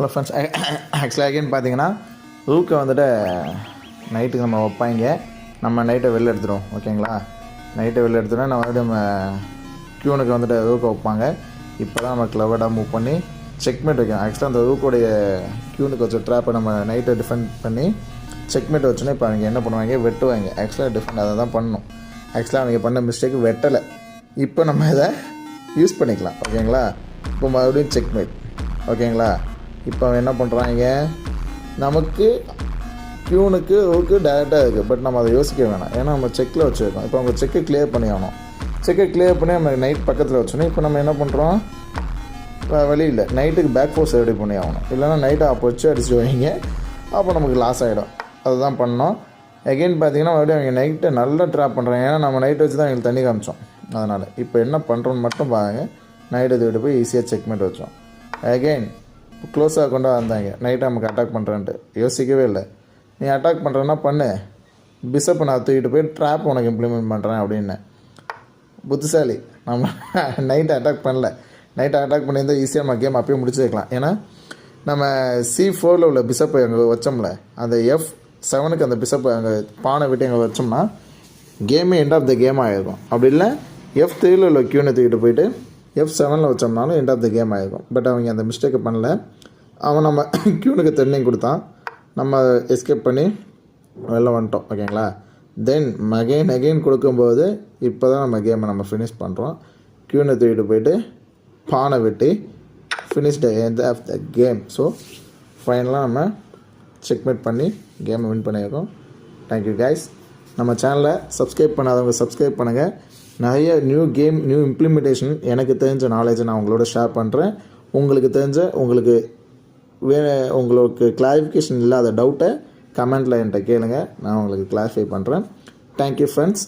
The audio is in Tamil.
ஹலோ ஃப்ரெண்ட்ஸ், ஆக்சுவலாக அகைன் பார்த்தீங்கன்னா ரூக்கை வந்துட்டு நைட்டுக்கு நம்ம வைப்பாங்க. நம்ம நைட்டை வெளில எடுத்துடுவோம். ஓகேங்களா, நைட்டை வெளில எடுத்துட்டோம். நம்ம வந்துட்டு நம்ம க்யூனுக்கு வந்துட்டு ரூக்கை வைப்பாங்க. இப்போ தான் நம்ம கிளவர்டாக மூவ் பண்ணி செக்மேட் வைக்கணும். ஆக்சுவலாக அந்த ரூக்கோடைய க்யூனுக்கு வச்ச ட்ராப்பை நம்ம நைட்டை டிஃபெண்ட் பண்ணி செக்மேட் வச்சோன்னா இப்போ அவங்க என்ன பண்ணுவாங்க, வெட்டுவாங்க. ஆக்சுவலாக டிஃபெண்ட் அதை தான் பண்ணணும். ஆக்சுவலாக அவங்க பண்ண மிஸ்டேக் வெட்டலை. இப்போ நம்ம இதை யூஸ் பண்ணிக்கலாம். ஓகேங்களா, இப்போ மறுபடியும் செக்மேட். ஓகேங்களா, இப்போ அவன் என்ன பண்ணுறாங்க, நமக்கு க்யூனுக்கு ரூக்கு டேரெக்டாக இருக்குது. பட் நம்ம அதை யோசிக்க வேணாம், ஏன்னா நம்ம செக்கில் வச்சுருக்கோம். இப்போ அவங்க செக்கை கிளியர் பண்ணி ஆகணும். செக்கை கிளியர் பண்ணி நம்ம நைட் பக்கத்தில் வச்சோன்னே இப்போ நம்ம என்ன பண்ணுறோம், வழியில் நைட்டுக்கு பேக் ஃபோர்ஸ் ரெடி பண்ணி ஆகணும். இல்லைனா நைட்டை அப்போ வச்சு அடிச்சு வைங்க, அப்போ நமக்கு லாஸ் ஆகிடும். அதுதான் பண்ணோம். எகெயின் பார்த்தீங்கன்னா மறுபடியும் அவங்க நைட்டை நல்லா ட்ராப் பண்ணுறாங்க. ஏன்னா நம்ம நைட்டை வச்சு தான் எங்களுக்கு தண்ணி காமிச்சோம். அதனால் இப்போ என்ன பண்ணுறோன்னு மட்டும் பாருங்கள். நைட்டை தூக்கிட்டு போய் ஈஸியாக செக்மேட் வச்சோம். எகெயின் க்ளோஸாக கொண்டு வந்தாங்க. நைட்டை நமக்கு அட்டாக் பண்ணுறேன்ட்டு யோசிக்கவே இல்லை. நீ அட்டாக் பண்ணுறேன்னா பண்ணு, பிஷப்பை நான் தூக்கிட்டு போய் ட்ராப் உனக்கு இம்ப்ளிமெண்ட் பண்ணுறேன் அப்படின்னு. புத்திசாலி. நம்ம நைட்டை அட்டாக் பண்ணல. நைட்டை அட்டாக் பண்ணியிருந்தால் ஈஸியாக நம்ம கேம் அப்பயே முடிச்சுக்கலாம். ஏன்னா நம்ம C4 உள்ள பிஷப்பை அங்கே வச்சோம்ல, அந்த F7க்கு அந்த பிஷப்பை அங்கே பானை விட்டு அங்கே வச்சோம்னா கேமே எண்ட் ஆஃப் த கேம் ஆகிருக்கும். அப்படி இல்லை F3 உள்ள க்யூனை தூக்கிட்டு போயிட்டு F7 வச்சோம்னாலும் எண்ட் ஆஃப் த கேம் ஆகிருக்கும். பட் அவங்க அந்த மிஸ்டேக்கை பண்ணல. அவன் நம்ம க்யூனுக்கு டர்னிங் கொடுத்தான், நம்ம எஸ்கேப் பண்ணி வெளில வந்துட்டோம். ஓகேங்களா, தென் அகெயின் கொடுக்கும்போது இப்போ தான் நம்ம கேமை நம்ம ஃபினிஷ் பண்ணுறோம். க்யூனை தூக்கிட்டு போயிட்டு பானை வெட்டி finished end of the game. So ஃபைனலாக நம்ம செக்மேட் பண்ணி கேமை வின் பண்ணியிருக்கோம். Thank you guys. நம்ம சேனலை சப்ஸ்கிரைப் பண்ணாதவங்க சப்ஸ்கிரைப் பண்ணுங்கள். நிறைய நியூ கேம், நியூ இம்ப்ளிமெண்டேஷன், எனக்கு தெரிஞ்ச நாலேஜை நான் உங்களோட ஷேர் பண்ணுறேன். உங்களுக்கு தெரிஞ்ச உங்களுக்கு கிளாரிஃபிகேஷன் இல்லாத டவுட்டை கமெண்ட்டில் என்கிட்ட கேளுங்க, நான் உங்களுக்கு கிளாரிஃபை பண்ணுறேன். Thank you friends.